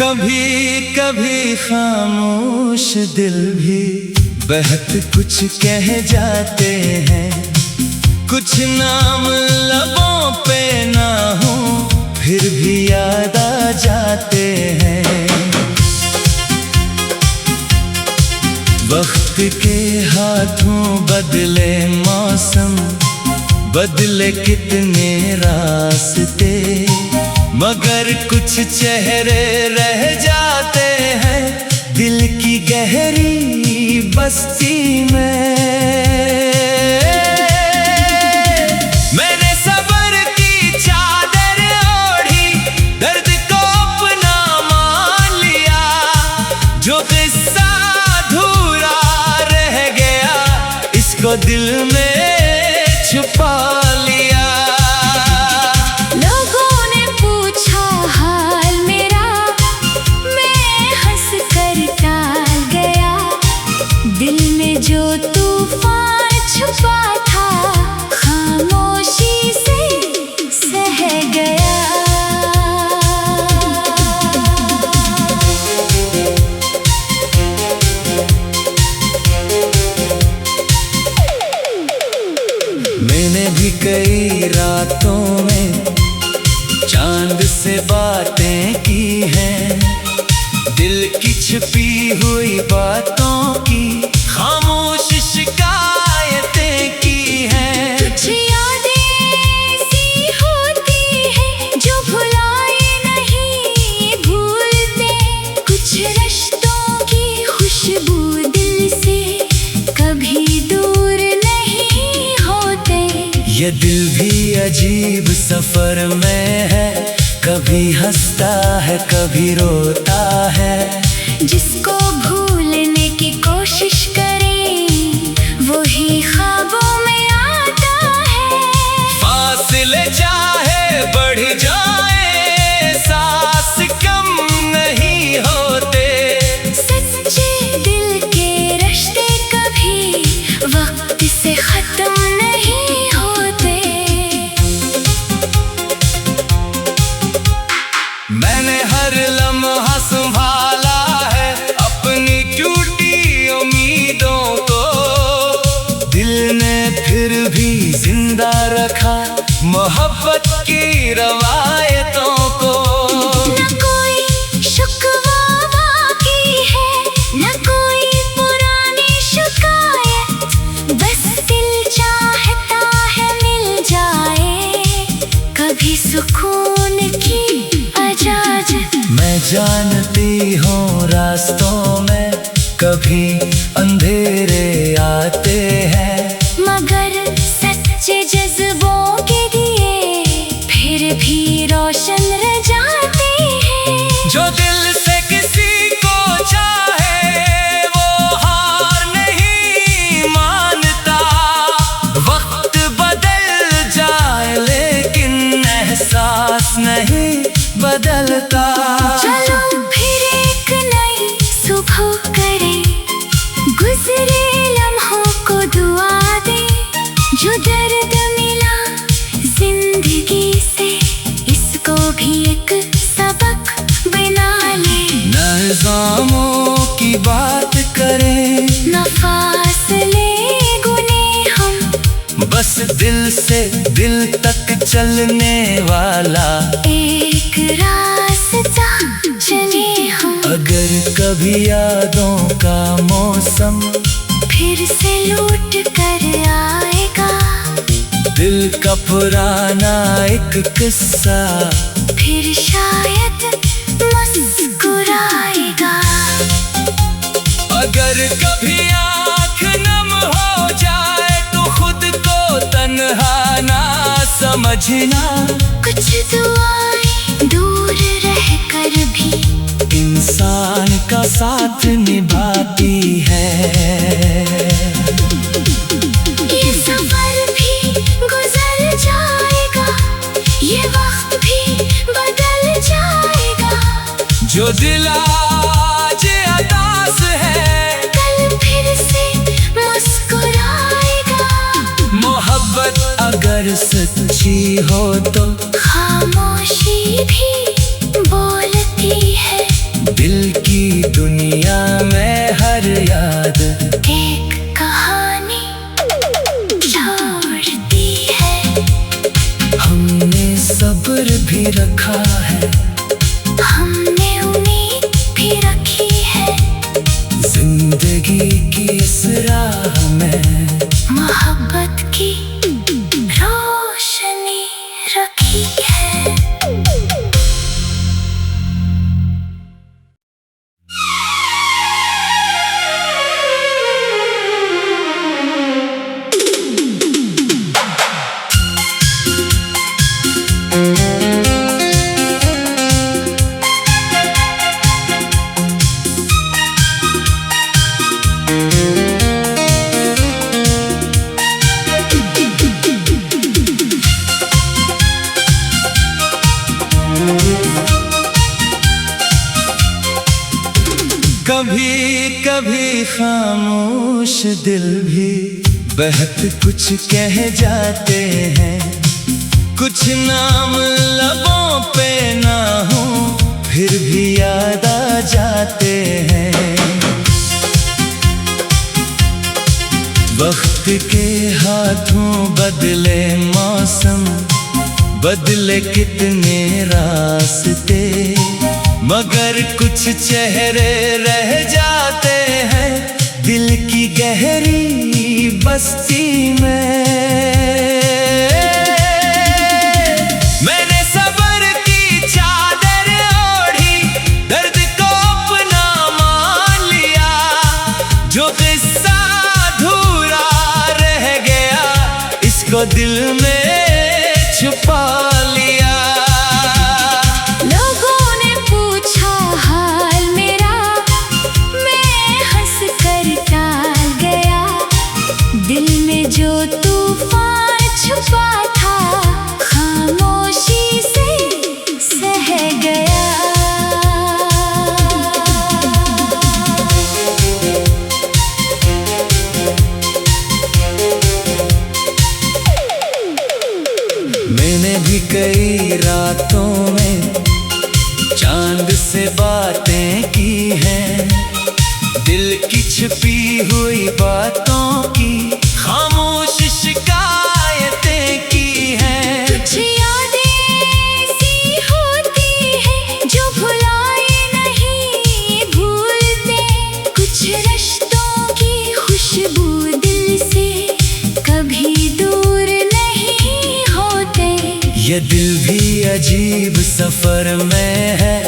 कभी कभी खामोश दिल भी बहक कुछ कह जाते हैं। कुछ नाम लबों पे ना हो फिर भी याद आ जाते हैं। वक्त के हाथों बदले मौसम, बदले कितने रास्ते, मगर कुछ चेहरे रह जाते हैं दिल की गहरी बस्ती में। मैंने सब्र की चादर ओढ़ी, दर्द को अपना मान लिया। जो किस्सा अधूरा रह गया इसको दिल में छुपा लिया। जो तूफान छुपा था खामोशी से सह गया। मैंने भी कई रातों में चांद से बातें की हैं, दिल की छिपी हुई बातों की खामोश शिकायतें की हैं। कुछ यादें ऐसी होती हैं जो भुलाए नहीं भूलते, कुछ रिश्तों की खुशबू दिल से कभी दूर नहीं होते। ये दिल भी अजीब सफर में है, कभी हंसता है कभी रोता है। जिसको भूलने की कोशिश करे वही ख्वाबों में आता है। फासले चाहे बढ़ जाए सांस कम नहीं होते। सच्चे दिल के रिश्ते कभी वक्त से खत्म नहीं होते। मैंने हर लम्हा संभाला है अपनी टूटी उम्मीदों को, दिल ने फिर भी जिंदा रखा मोहब्बत की रवायतों को। न कोई शिकवा बाकी है, न कोई पुरानी शिकायत, बस दिल चाहता है मिल जाए कभी सुकून की इजाजत। मैं जानती हूँ रास्तों में कभी अंधेरे आते हैं, मगर सच्चे जज्बों के दिए फिर भी रोशन रह जाते हैं। जो दिल से किसी को चाहे वो हार नहीं मानता। वक्त बदल जाए लेकिन एहसास नहीं बदलता। चलो फिर एक नई सुबह करें, गुजरे लम्हों को दुआ दे। जो दर्द मिला जिंदगी से इसको भी एक सबक बना ले। न इल्जामों की बात करें न फासले गुने हम, बस दिल से दिल तक चलने वाला एक रास्ता चले हम। अगर कभी यादों का मौसम फिर से लौट कर आएगा, दिल का पुराना एक किस्सा फिर शायद मुस्कुराएगा। अगर कभी आँख नम हो जाए तो खुद को तन्हा ना समझना। कुछ दुआएं दूर रह कर भी इंसान का साथ निभाती है। ये सफर भी गुजर जाएगा, ये वक्त भी बदल जाएगा। जो दिल आज उदास है कल फिर से मुस्कुराएगा। मोहब्बत अगर सच्ची हो तो खामोशी भी बोलती है। कभी कभी खामोश दिल भी बहक कुछ कह जाते हैं। कुछ नाम लबों पे ना हो फिर भी याद आ जाते हैं। वक्त के हाथों बदले मौसम, बदले कितने रास्ते, मगर कुछ चेहरे रह जाते हैं दिल की गहरी बस्ती में। मैंने सब्र की चादर ओढ़ी, दर्द को अपना मान लिया। जो किस्सा अधूरा रह गया इसको दिल में छुपा लिया। जो तूफान छुपा था खामोशी से सह गया। मैंने भी कई रातों में चांद से बातें की हैं, दिल की छिपी हुई बातों की खामोश शिकायतें की हैं। कुछ यादें ऐसी होती हैं जो भुलाए नहीं भूलते, कुछ रिश्तों की खुशबू दिल से कभी दूर नहीं होते। ये दिल भी अजीब सफर में है,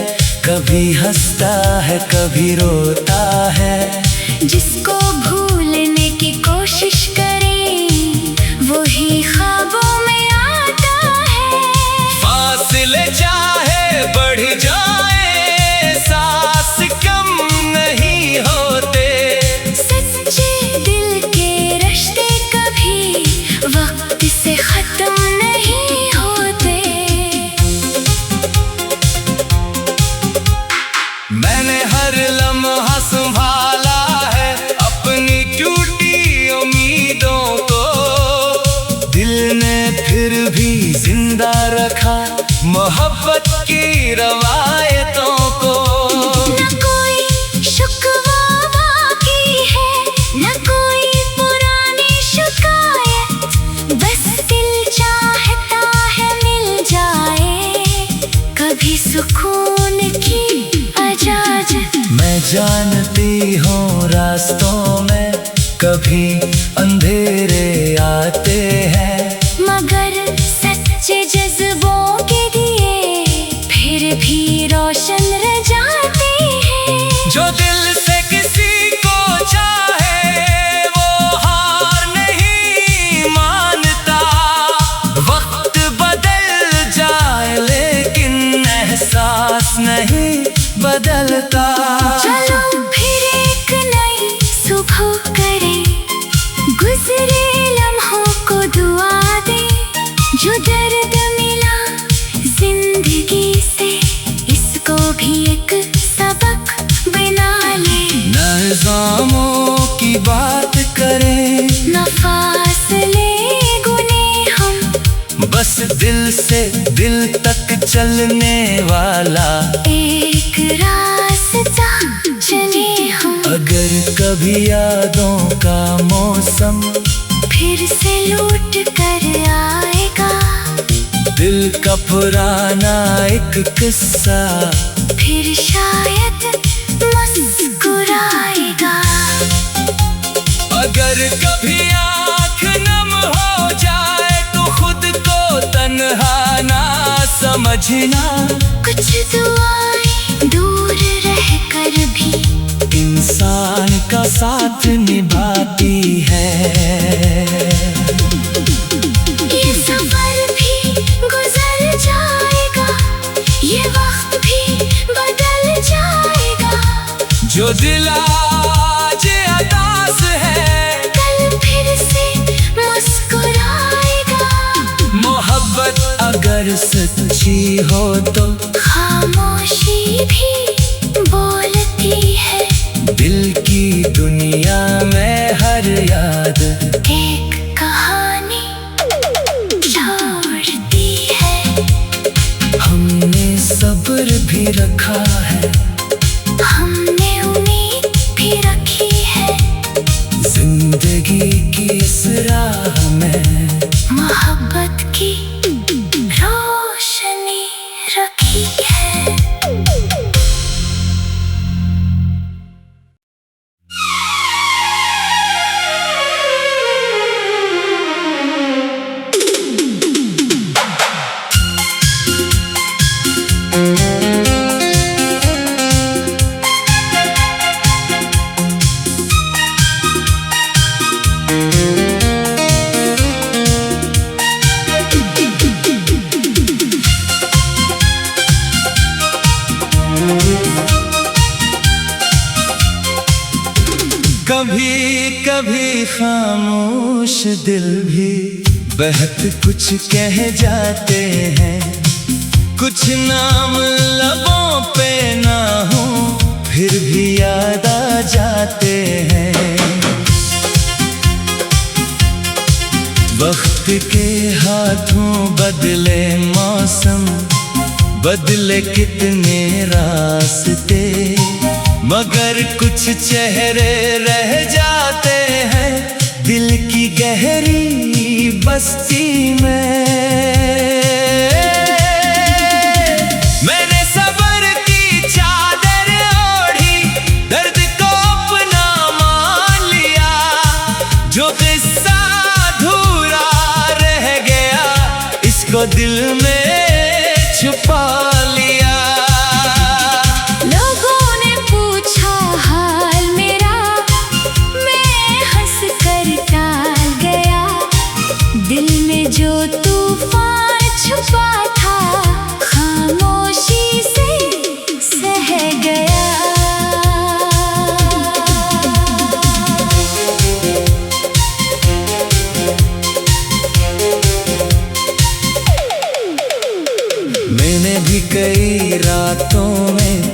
कभी हंसता है कभी रोता है। जिसको भूलने की कोशिश करे वही ख्वाबों में आता है। फासले चाहे बढ़ जाए सांस कम नहीं होते। सच्चे दिल के रिश्ते कभी वक्त से खत्म नहीं होते। मैंने हर लम्हा संभाला है अपनी टूटी उम्मीदों को, दिल ने फिर भी जिंदा रखा मोहब्बत की रवायतों को। न कोई शुक्वा बाकी है न कोई पुरानी शिकायत, बस दिल चाहता है मिल जाए कभी सुकून की इजाजत। मैं जानती हूँ रास्तों में कभी अंधेरे आते हैं, मगर सच्चे जज्बों के दिए फिर भी रोशन रह जाते हैं। जो दिल से किसी को चाहे वो हार नहीं मानता। वक्त बदल जाए लेकिन एहसास नहीं बदलता। चलो फिर एक नई सुबह करें, गुजरे लम्हों को दुआ दे। जो दर्द मिला जिंदगी से इसको भी एक सबक बना ले। नज़ामों की बात करें न फासले गुने हम, बस दिल से दिल तक चलने वाला एक रास्ता चले हम। अगर कभी यादों का मौसम फिर से लौट कर आएगा, दिल का पुराना एक किस्सा फिर शायद मुस्कुराएगा। अगर कभी आँख नम हो जाए तो खुद को तन्हा ना समझना। कुछ दुआएं दूर रह कर भी इंसान का साथ निभाती है। ये सफर भी गुजर जाएगा, ये वक्त भी बदल जाएगा। जो दिल आज अदास है कल फिर से मुस्कुराएगा। मोहब्बत अगर सच्ची हो तो खामोशी भी बोलती है। रखा है, हमने उम्मीद भी रखी है। जिंदगी की इस राह में मोहब्बत की रोशनी रखी है। कभी कभी खामोश दिल भी बहक कुछ कह जाते हैं। कुछ नाम लबों पे ना हो फिर भी याद आ जाते हैं। वक्त के हाथों बदले मौसम, बदले कितने रास्ते, मगर कुछ चेहरे रह जाते हैं दिल की गहरी बस्ती में। मैंने सब्र की चादर ओढ़ी, दर्द को अपना मान लिया। जो किस्सा अधूरा रह गया इसको दिल में छुपा लिया। जो तूफान छुपा था खामोशी से सह गया। मैंने भी कई रातों में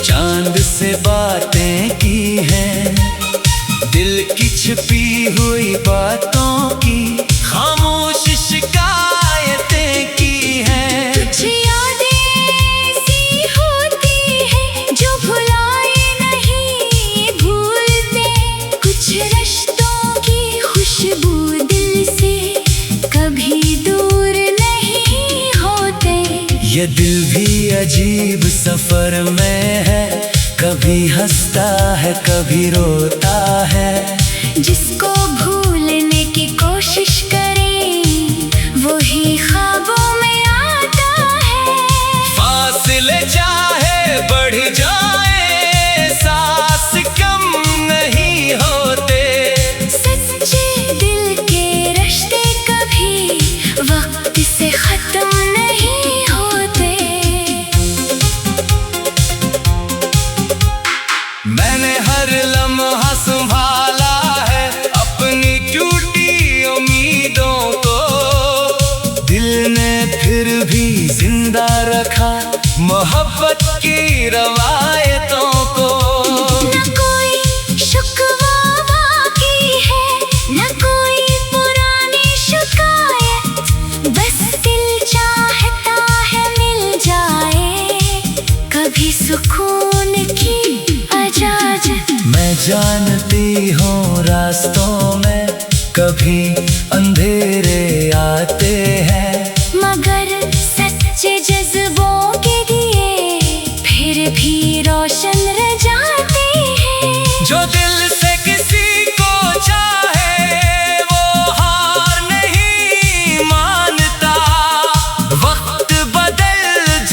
चांद से बातें की हैं, दिल की छिपी हुई बातों की खामोश शिकायतें की हैं। कुछ यादें ऐसी होती हैं जो भुलाए नहीं भूलते। कुछ रिश्तों की खुशबू दिल से कभी दूर नहीं होते। ये दिल भी अजीब सफर में है, कभी हंसता है कभी रोता है। जिसको भूलने की कोशिश करें वही ख्वाबों में आता है। फासले चाहे बढ़ जाए सांस कम नहीं होते। सच्चे दिल के रिश्ते कभी वक्त से खत्म नहीं होते। मैंने हर लम्हा संभाला है अपनी टूटी उम्मीदों को, दिल ने फिर भी जिंदा रखा मोहब्बत की रवायतों को। न कोई शिकवा बाकी है, न कोई पुरानी शिकायत। बस दिल चाहता है मिल जाए कभी सुकून की इजाजत। मैं जानती हूँ रास्तों में कभी अंधेरे आते हैं, मगर सच्चे जज्बों के दिए फिर भी रोशन रह जाते हैं। जो दिल से किसी को चाहे वो हार नहीं मानता। वक्त बदल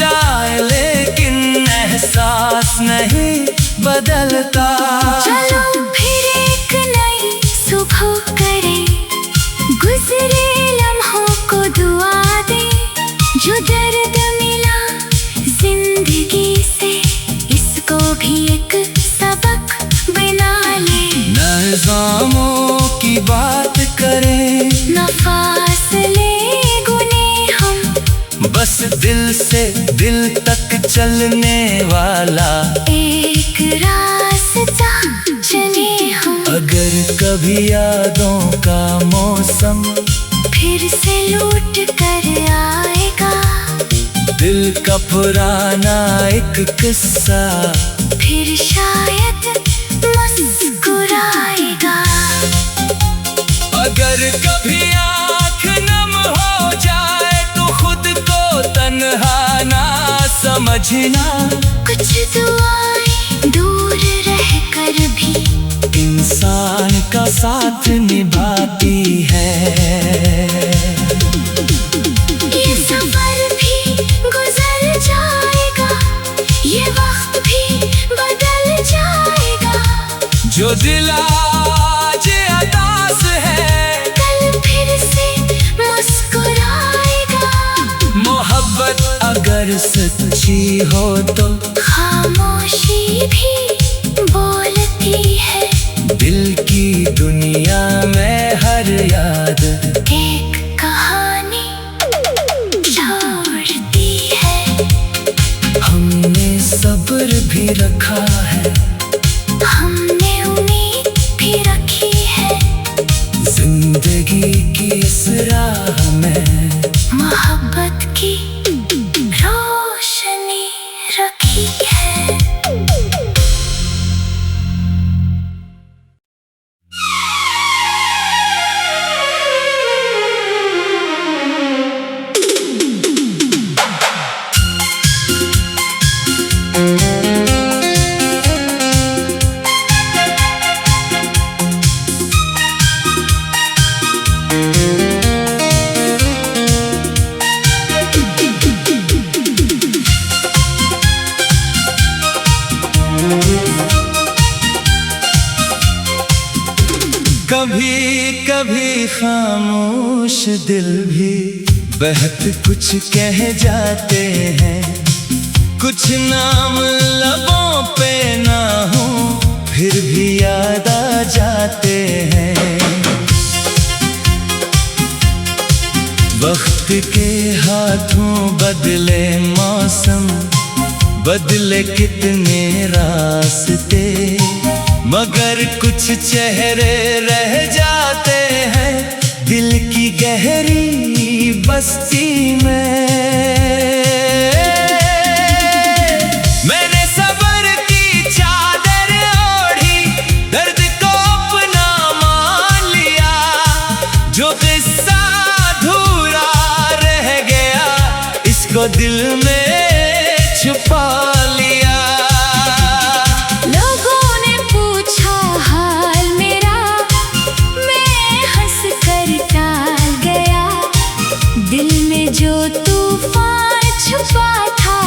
जाए लेकिन एहसास नहीं बदलता। चलो फिर एक नई सुबह करें, गुजरे लम्हों को दुआ दे। जो दर्द मिला जिंदगी से इसको भी एक सबक बना ले। न इल्जामों की बात करें, न फासले गुने हम, बस दिल से दिल तक चलने वाला एक रास्ता चले हम। अगर कभी यादों का मौसम फिर से लौट कर आएगा दिल का पुराना एक किस्सा फिर शायद मुस्कुराएगा। अगर कभी आँख नम हो जाए तो खुद को तन्हा ना समझना। कुछ दुआएं दूर रहकर भी इंसान का साथ निभाती है। ये सफर भी गुजर जाएगा, ये वक्त भी बदल जाएगा। जो दिल आज उदास है कल फिर से मुस्कुराएगा। मोहब्बत अगर सच्ची हो तो खामोशी भी बोलती है। दिल की दुनिया में हर याद एक कहानी छोड़ती है। हमने सब्र भी रखा है, हमने उम्मीद भी रखी है। जिंदगी की इस राह में मोहब्बत की रोशनी रखी है। कभी कभी खामोश दिल भी बहक कुछ कह जाते हैं। कुछ नाम लबों पे ना हो फिर भी याद आ जाते हैं। वक्त के हाथों बदले मौसम, बदले कितने रास्ते, मगर कुछ चेहरे रह जाते हैं दिल की गहरी बस्ती में। मैंने सब्र की चादर ओढ़ी, दर्द को अपना मान लिया। जो किस्सा अधूरा रह गया इसको दिल में छुपा लिया। जो तूफान छुपा था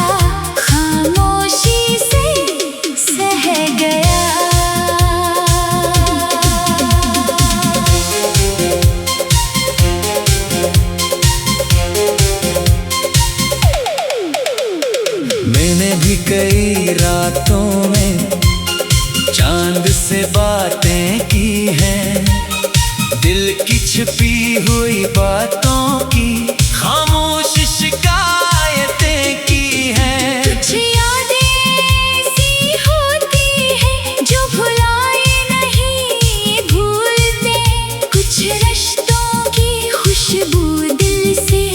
खामोशी से सह गया। मैंने भी कई रातों में चांद से बातें की हैं, दिल की छिपी हुई बातों की खामोश शिकायतें की हैं। कुछ यादें ऐसी होती हैं जो भुलाए नहीं भूलते। कुछ रिश्तों की खुशबू दिल से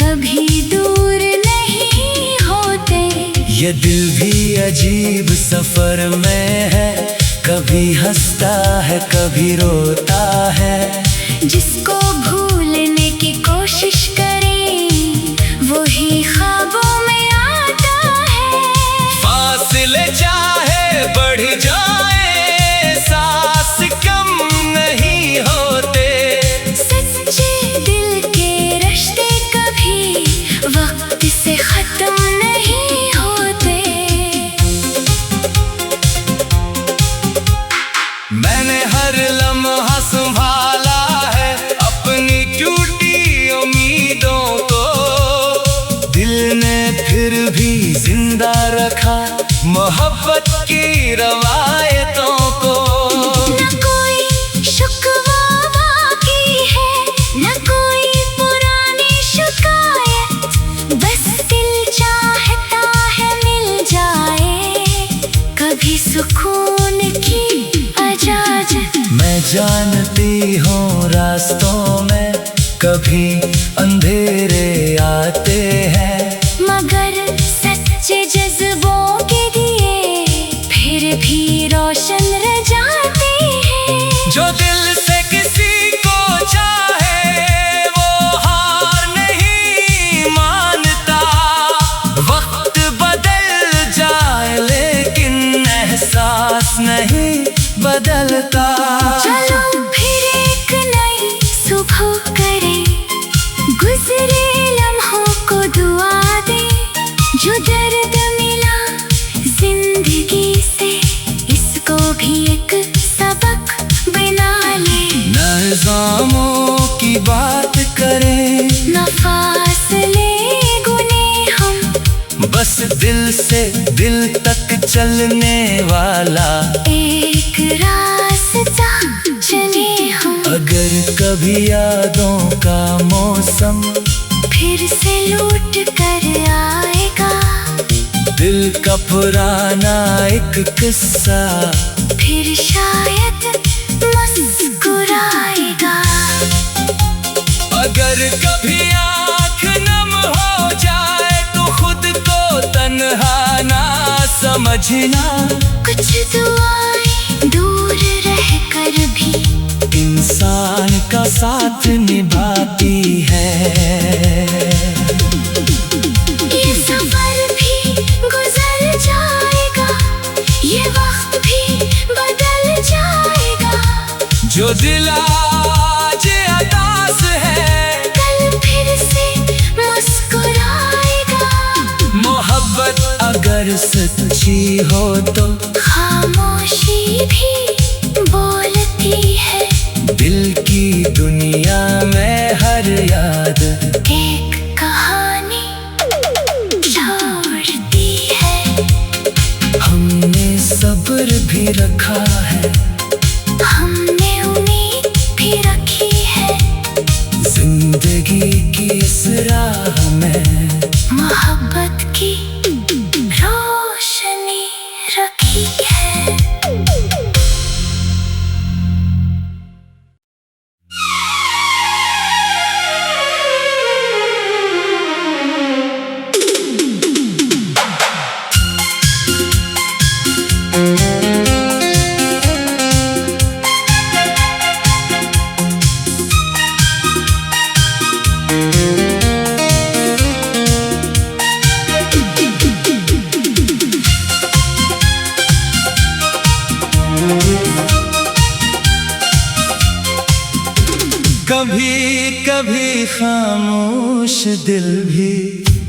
कभी दूर नहीं होते। ये दिल भी अजीब सफर में है, कभी हंसता है कभी रोता है। जिसको भूलने की कोशिश करें वही ख्वाबों में आता है। फासले चाहे बढ़ जाए सांस कम नहीं होते। सच्चे दिल के रिश्ते कभी वक्त से खत्म नहीं होते। मैंने हर लम्हा संभाला है अपनी टूटी उम्मीदों को, दिल ने फिर भी जिंदा रखा मोहब्बत की रवायतों को। न कोई शुक्वा बाकी है, न कोई पुरानी शिकायत। बस दिल चाहता है मिल जाए कभी सुकून की इजाजत। मैं जानती हूँ रास्तों में कभी अंधेरे आते हैं, बदलता। चलो फिर एक नई सुबह करें, गुजरे लम्हों को दुआ दे। जो दर्द मिला जिंदगी से, इसको भी एक सबक बना ले। नज़ामों की बात करें, न फासले गुने हम, बस दिल से दिल तक चलने वाला एक रास्ता चले हम। अगर कभी यादों का मौसम फिर से लौट कर आएगा, दिल का पुराना एक किस्सा फिर शायद मुस्कुराएगा। अगर कभी आँख नम हो जाए तो खुद को तन्हा ना समझना। कुछ दुआएं दूर रह कर भी इंसान का साथ निभाती है। ये सफर भी गुजर जाएगा, ये वक्त भी बदल जाएगा। जो दिल आज उदास है, कल फिर से मुस्कुराएगा। मोहब्बत अगर सच्ची हो तो खामोशी भी बोलती है। दिल की दुनिया में हर याद एक कहानी छोड़ती है। हमने सब्र भी रखा है, हमने उम्मीद भी रखी है। जिंदगी की इस राह में मोहब्बत की रोशनी रखी है। कभी कभी खामोश दिल भी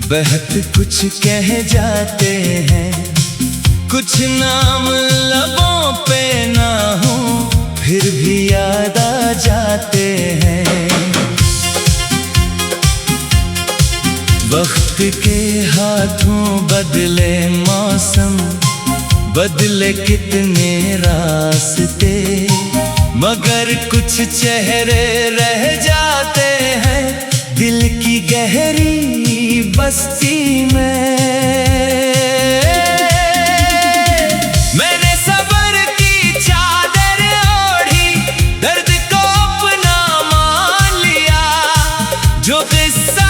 बहक कुछ कह जाते हैं। कुछ नाम लबों पे ना हो फिर भी याद आ जाते हैं। वक्त के हाथों बदले मौसम, बदले कितने रास्ते, मगर कुछ चेहरे रह जाते हैं दिल की गहरी बस्ती में। मैंने सब्र की चादर ओढ़ी, दर्द को अपना मान लिया। जो किस्सा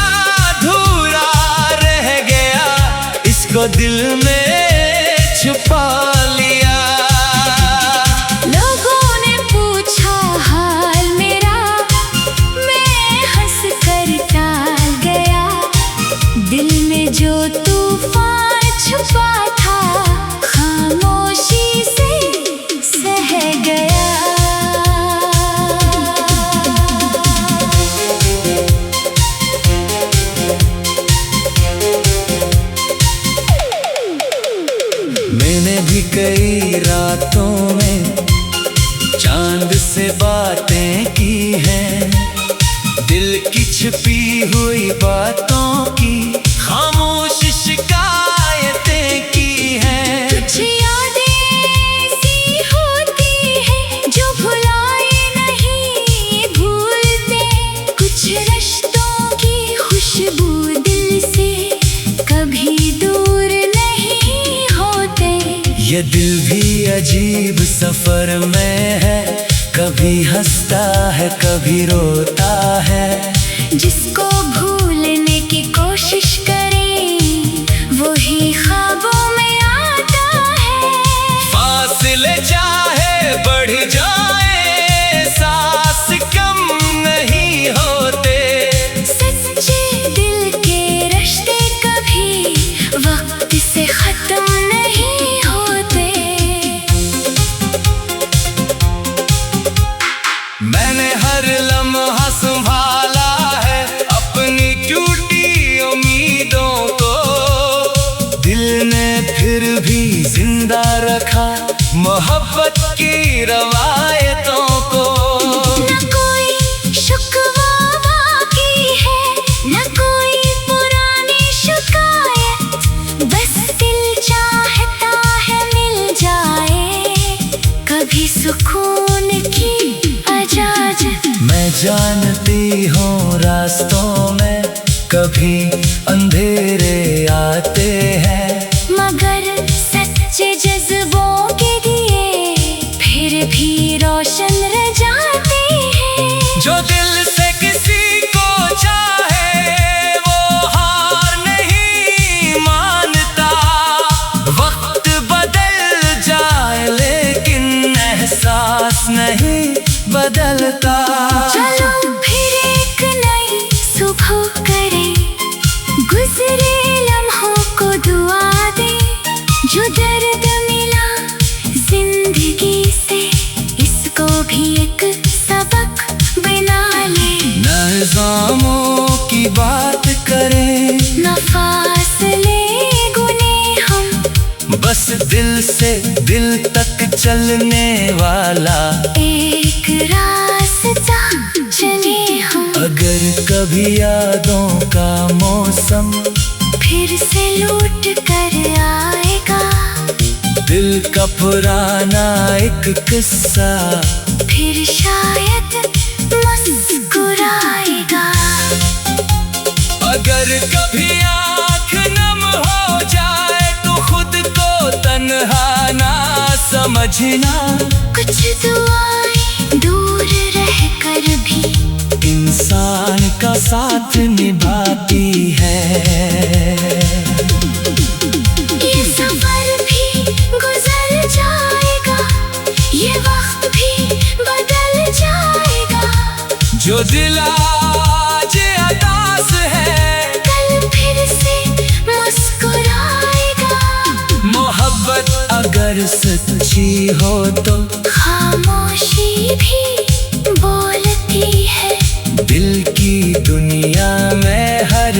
अधूरा रह गया, इसको दिल में छुपा लिया। जो तूफान छुपा था, खामोशी से सह गया। मैंने भी कई रातों में चांद से बातें की हैं, दिल की छिपी हुई बातों की खामोश शिकायतें की हैं। कुछ यादें ऐसी होती हैं जो भुलाए नहीं भूलते। कुछ रिश्तों की खुशबू दिल से कभी दूर नहीं होते। ये दिल भी अजीब सफर में है, कभी हंसता है कभी रोता है। जिसको भूलने की कोशिश करें, वही ख्वाबों में आता है। फासले चाहे बढ़ जाए, सांस कम नहीं होते। सच्चे दिल के रिश्ते कभी वक्त से खत्म नहीं होते। फिर भी जिंदा रखा मोहब्बत की रवायतों को। न कोई शुकवा बाकी है, न कोई पुरानी शिकायत, बस दिल चाहता है मिल जाए कभी सुकून की इजाजत। मैं जानती हूँ रास्तों में कभी अंधेरे आते हैं, मगर सच्चे जज्बों के दिए फिर भी रोशन रह जाते हैं। जो दिल से किसी को चाहे वो हार नहीं मानता। वक्त बदल जाए लेकिन एहसास नहीं बदलता। चलो फिर एक नई सुबह करें, गुजरे लम्हों को दुआ दे। जो दर्द मिला जिंदगी से, इसको भी एक सबक बना ले। न इल्जामों की बात करें, न फासले गुने हम, बस दिल से दिल तक चलने वाला एक रास्ता चले हम। अगर कभी यादों का मौसम फिर से लौट कर आएगा, दिल का पुराना एक किस्सा फिर शायद मुस्कुराएगा। अगर कभी आँख नम हो जाए तो खुद को तन्हा ना समझना। कुछ दुआएं दूर रह कर भी इंसान का साथ निभाती है। ये सफर भी गुजर जाएगा, ये वक्त भी बदल जाएगा। जो दिल आज उदास है कल फिर से मुस्कुराएगा। मोहब्बत अगर सच्ची हो तो खामोशी भी बोलती है। दिल की दुनिया में हर